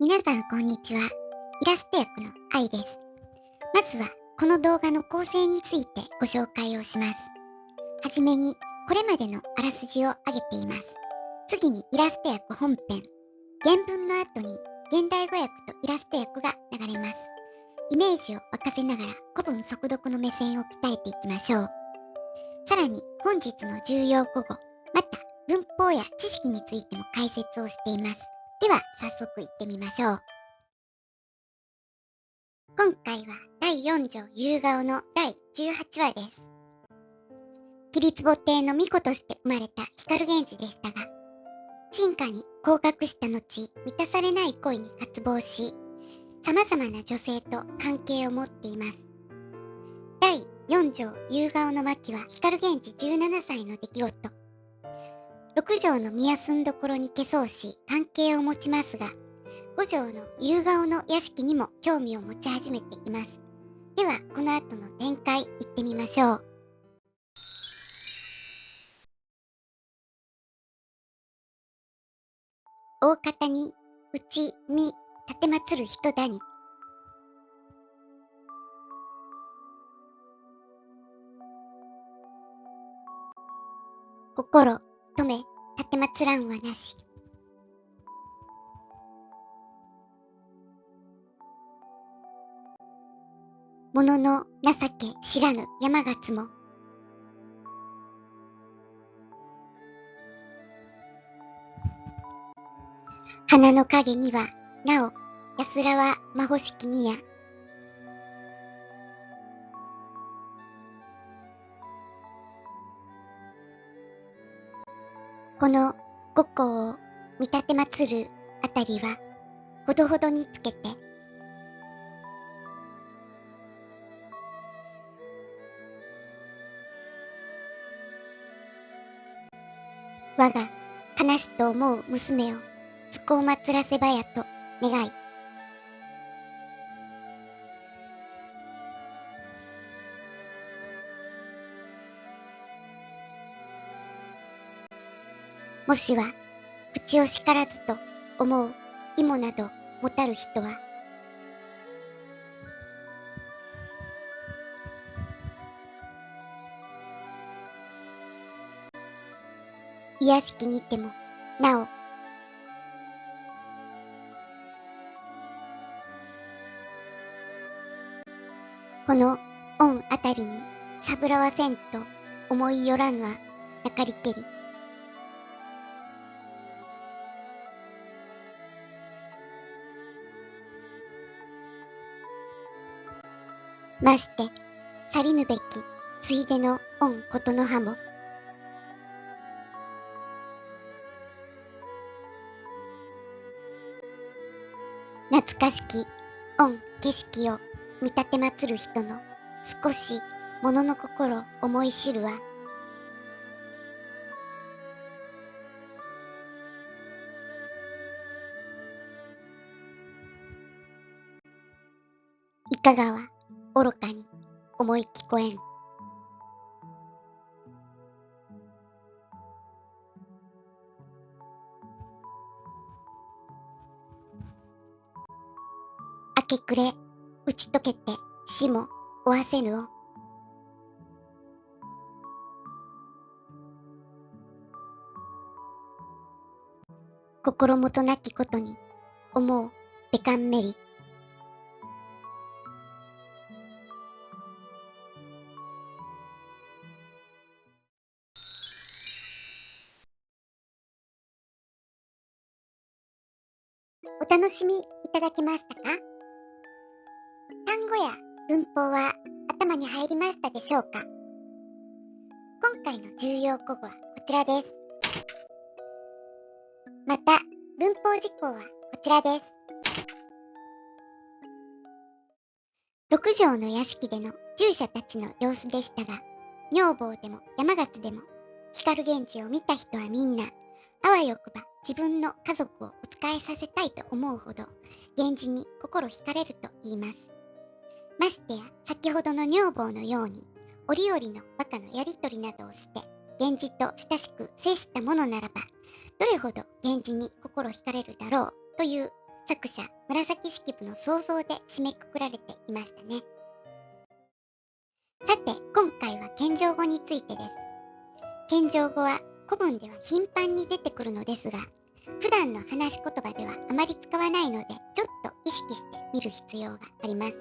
皆さんこんにちは。イラスト役の愛です。まずはこの動画の構成についてご紹介をします。はじめにこれまでのあらすじを挙げています。次にイラスト役本編。原文の後に現代語訳とイラスト訳が流れます。イメージを沸かせながら古文速読の目線を鍛えていきましょう。さらに本日の重要古語、また文法や知識についても解説をしています。では早速行ってみましょう。今回は第4条夕顔の第18話です。桐壺亭の巫女として生まれた光源氏でしたが、進化に降格した後、満たされない恋に渇望し、様々な女性と関係を持っています。第4条夕顔の末期は光源氏17歳の出来事。6条の宮住所に化粧し関係を持ちますが、5条の夕顔の屋敷にも興味を持ち始めています。ではこの後の展開行ってみましょう。大方に内見立てまつる人だに。心止め立てまつらんはなし。物の情け知らぬ山がつも。花の影にはなお安らはまほしきにや。この五行を見立てまつるあたりはほどほどにつけて、我が悲しと思う娘をつこをまつらせばやと願い。もしは口を叱らずと思う芋などもたる人は、癒しきにてもなおこの恩あたりにさぶらわせんと思いよらぬはなかりけり。まして去りぬべきついでの恩ことの葉も、懐かしき恩景色を見立てまつる人の少し物の心思い知るは、いかがは愚かに思い聞こえん。明け暮れ打ち解けて死も負わせぬを。心もとなきことに思うべかんめり。お楽しみいただけましたか？単語や文法は頭に入りましたでしょうか？今回の重要古語はこちらです。また、文法事項はこちらです。6条の屋敷での従者たちの様子でしたが、女房でも山勝でも、光源氏を見た人はみんな、あわよくば自分の家族をお仕えさせたいと思うほど、源氏に心惹かれると言います。ましてや、先ほどの女房のように、折々のバカのやりとりなどをして、源氏と親しく接したものならば、どれほど源氏に心惹かれるだろうという作者紫式部の想像で締めくくられていましたね。さて、今回は謙譲語についてです。謙譲語は古文では頻繁に出てくるのですが、普段の話し言葉ではあまり使わないので、ちょっと意識して見る必要があります。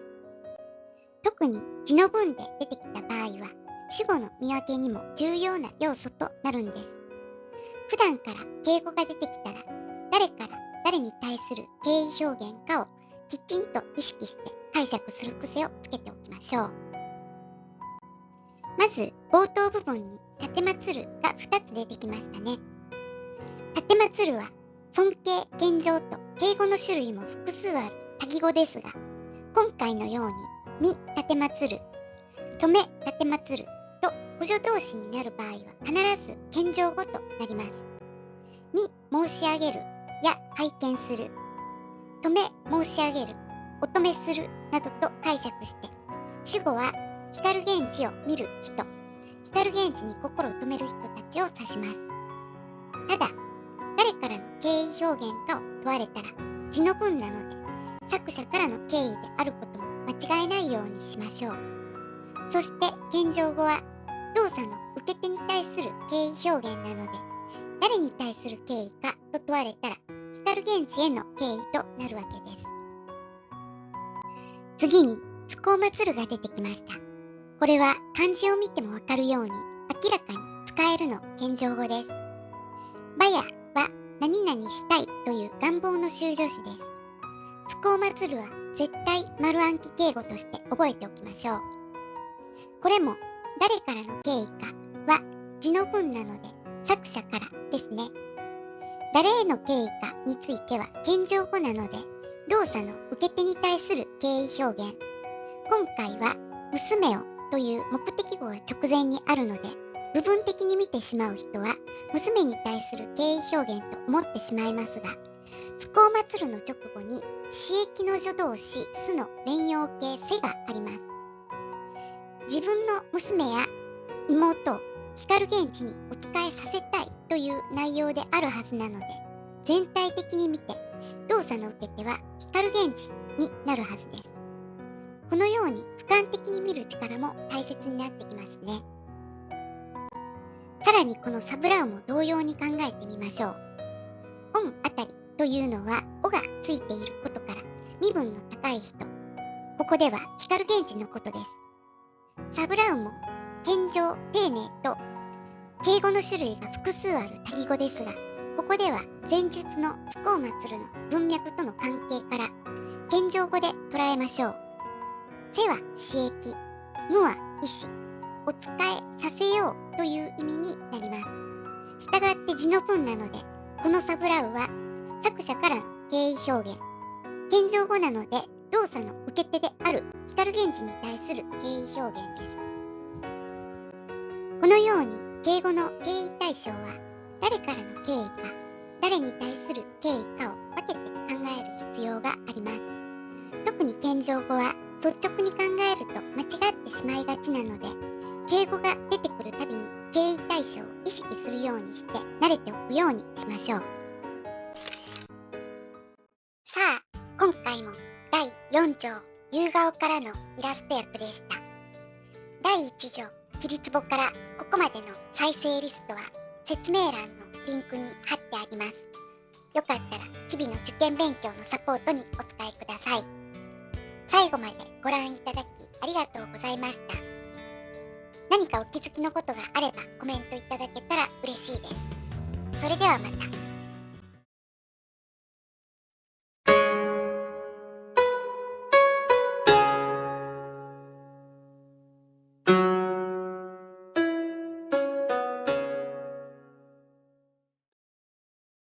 特に字の文で出てきた場合は、主語の見分けにも重要な要素となるんです。普段から敬語が出てきたら、誰から誰に対する敬意表現かをきちんと意識して解釈する癖をつけておきましょう。まず、冒頭部分に立てまつるが2つ出てきましたね。立てまつるは尊敬、謙譲と敬語の種類も複数ある多義語ですが、今回のようにみ立てまつる、とめ立てまつると補助動詞になる場合は必ず謙譲語となります。み申し上げるや拝見する、とめ申し上げる、おとめするなどと解釈して、主語は光源氏を見る人、光源氏に心を留める人たちを指します。ただ、誰からの敬意表現かを問われたら、字の文なので、作者からの敬意であることも間違えないようにしましょう。そして、謙譲語は、動作の受け手に対する敬意表現なので、誰に対する敬意かと問われたら、光源氏への敬意となるわけです。次に、つこうまつるが出てきました。これは漢字を見てもわかるように、明らかに使えるの謙譲語です。ばやは何々したいという願望の修助詞です。つこうまつるは絶対丸暗記敬語として覚えておきましょう。これも誰からの敬意かは字の文なので作者からですね。誰への敬意かについては謙譲語なので動作の受け手に対する敬意表現。今回は娘をという目的語が直前にあるので部分的に見てしまう人は娘に対する敬意表現と思ってしまいますが、つこうまつるの直後に詞役の助動詞すの連用形せがあります。自分の娘や妹を光源氏にお仕えさせたいという内容であるはずなので、全体的に見て動作の受け手は光源氏になるはずです。このように俯瞰的に見る力も大切になってきますね。さらにこのサブラウも同様に考えてみましょう。オンあたりというのはおがついていることから身分の高い人。ここでは光源氏のことです。サブラウも謙譲、丁寧と敬語の種類が複数ある多義語ですが、ここでは前述のつこうまつるの文脈との関係から謙譲語で捉えましょう。せは詞役、むは意思、お仕えさせようという意味になります。したがって字の文なので、このサブラウは作者からの敬意表現、謙譲語なので動作の受け手である光源氏に対する敬意表現です。このように敬語の敬意対象は誰からの敬意か、誰に対する敬意かを分けて考える必要があります。特に謙譲語は率直に考えると間違ってしまいがちなので、敬語が出てくるたびに敬意対象を意識するようにして慣れておくようにしましょう。さあ、今回も第4章夕顔からのイラスト役でした。第1条キリツボからここまでの再生リストは説明欄のリンクに貼ってあります。よかったら日々の受験勉強のサポートにお使いください。最後までご覧いただきありがとうございました。何かお気づきのことがあればコメントいただけたら嬉しいです。それではまた。